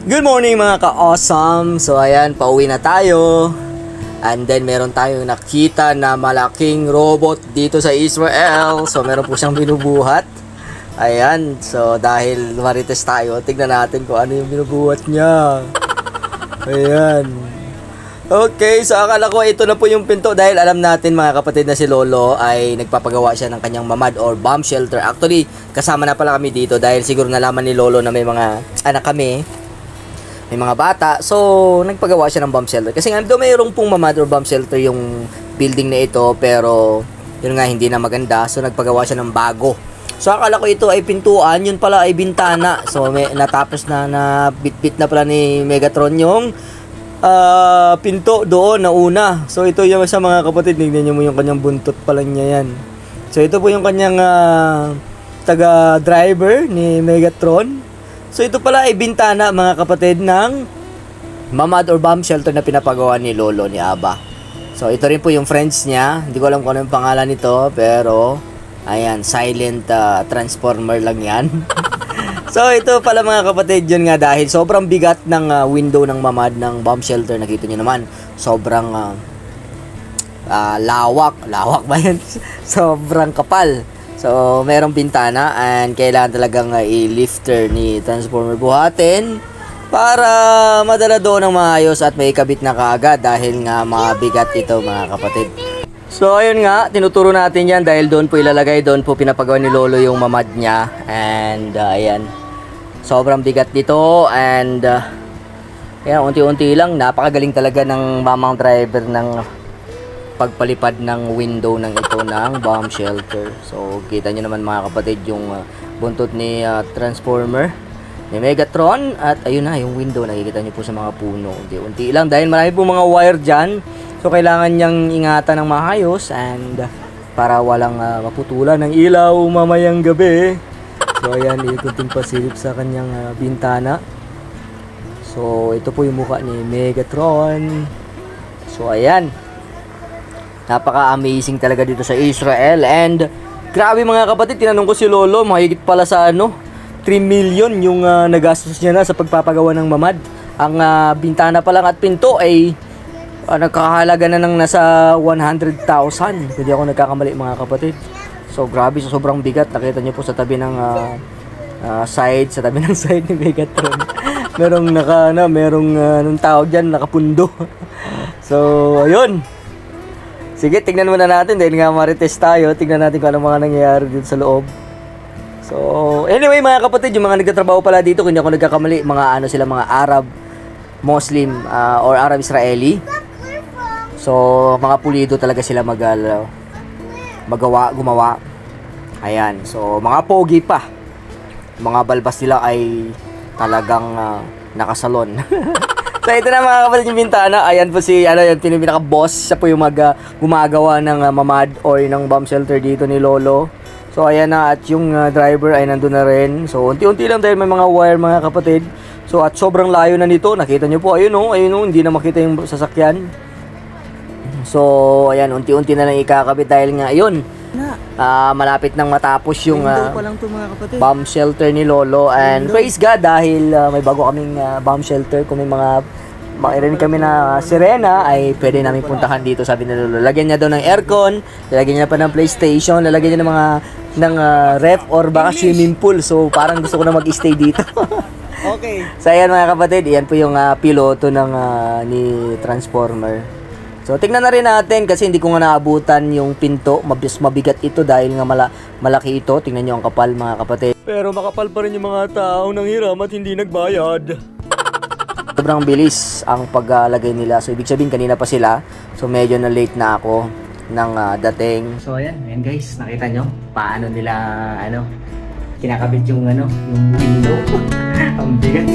Good morning mga ka-awesome! So ayan, pauwi na tayo. And then meron tayong nakita na malaking robot dito sa Israel. So meron po siyang binubuhat. Ayan, so dahil marites tayo, tignan natin kung ano yung binubuhat niya. Ayan. Okay, so akala ko ito na po yung pinto dahil alam natin mga kapatid na si Lolo ay nagpapagawa siya ng kanyang mamad or bomb shelter. Actually, kasama na pala kami dito dahil siguro nalaman ni Lolo na may mga anak kami, may mga bata. So, nagpagawa siya ng bomb shelter. Kasi nga, mayroong pong mamad or bomb shelter yung building na ito, pero yun nga, hindi na maganda. So, nagpagawa siya ng bago. So, akala ko ito ay pintuan, yun pala ay bintana. So, natapos na bit-bit na pala ni Megatron yung pinto doon na una. So ito yung sa mga kapatid, tignan nyo mo yung kanyang buntot pa lang niya yan. So ito po yung kanyang taga driver ni Megatron. So ito pala ay bintana mga kapatid ng mamad or bomb shelter na pinapagawa ni Lolo ni Aba. So ito rin po yung friends niya. Hindi ko alam kung ano yung pangalan nito, pero ayan, silent transformer lang yan. So ito pala mga kapatid, yun nga dahil sobrang bigat ng window ng mamad ng bomb shelter. Nakita nyo naman, sobrang lawak ba yan? Sobrang kapal. So merong bintana and kailangan talagang i-lifter ni transformer buhatin para madala doon ng maayos at may kabit na kaagad dahil nga mabigat ito mga kapatid. So ayun nga, tinuturo natin yan dahil doon po ilalagay, doon po pinapagawa ni Lolo yung mamad niya. And ayan, sobrang bigat nito and ayan, unti-unti lang. Napakagaling talaga ng mamang driver ng pagpalipad ng window ng ito ng bomb shelter. So kita nyo naman mga kapatid yung buntot ni transformer ni Megatron. At ayun na yung window, nakikita nyo po sa mga puno. Unti-unti lang dahil marami po mga wire dyan. So kailangan niyang ingatan ng maayos and para walang maputulan ng ilaw mamayang gabi. So ayan, ikunting pasilip sa kanyang bintana. So ito po yung mukha ni Megatron. So ayan, napaka-amazing talaga dito sa Israel. And grabe mga kapatid, tinanong ko si Lolo, mahigit pala sa 3 million yung nagastos niya na sa pagpapagawa ng mamad. Ang bintana pa lang at pinto ay nagkakahalaga na ng nasa 100,000 kung di ako nagkakamali mga kapatid. So grabe, so sobrang bigat. Nakita niyo po sa tabi ng side ni Megatron. merong anong tawag diyan, nakapundo. So ayun, sige, tingnan muna natin dahil nga marites tayo. Tingnan natin kung ano mga nangyayari dito sa loob. So anyway mga kapatid, yung mga nagtatrabaho pala dito, kung di ako nagkakamali, mga sila, mga Arab Muslim or Arab Israeli. So, mga pulido talaga sila gumawa. Ayan. So, mga pogi pa. Mga balbas nila ay talagang nakasalon. So, ito na mga kapatid yung bintana. Ayan po si, yung pinaka-boss. Siya po yung gumagawa ng mamad or ng bomb shelter dito ni Lolo. So, ayan na. At yung driver ay nandun na rin. So, unti-unti lang dahil may mga wire mga kapatid. So, at sobrang layo na nito. Nakita nyo po, ayun o, hindi na makita yung sasakyan. So, ayan, unti-unti na lang ikakabit dahil nga, ayun, malapit nang matapos yung bomb shelter ni Lolo. And praise God dahil may bago kaming bomb shelter. Kung may makirinig kami na sirena, ay pwede namin puntahan dito, sabi ni Lolo. Lagyan niya daw ng aircon, lalagyan niya pa ng PlayStation, lalagyan niya ng ref or baka swimming pool. So, parang gusto ko na mag-stay dito. Okay. So, ayan mga kapatid, yan po yung piloto ng ni Transformer. So, tingnan na rin natin kasi hindi ko nga naabutan yung pinto. Mabigat ito dahil nga malaki ito. Tingnan nyo ang kapal mga kapatid. Pero makapal pa rin yung mga taong nanghiram at hindi nagbayad. Sobrang bilis ang paglalagay nila. So, ibig sabihin kanina pa sila. So, medyo na late na ako ng dating. So, ayan guys. Nakita nyo paano nila kinakabit yung window. Ang bigat.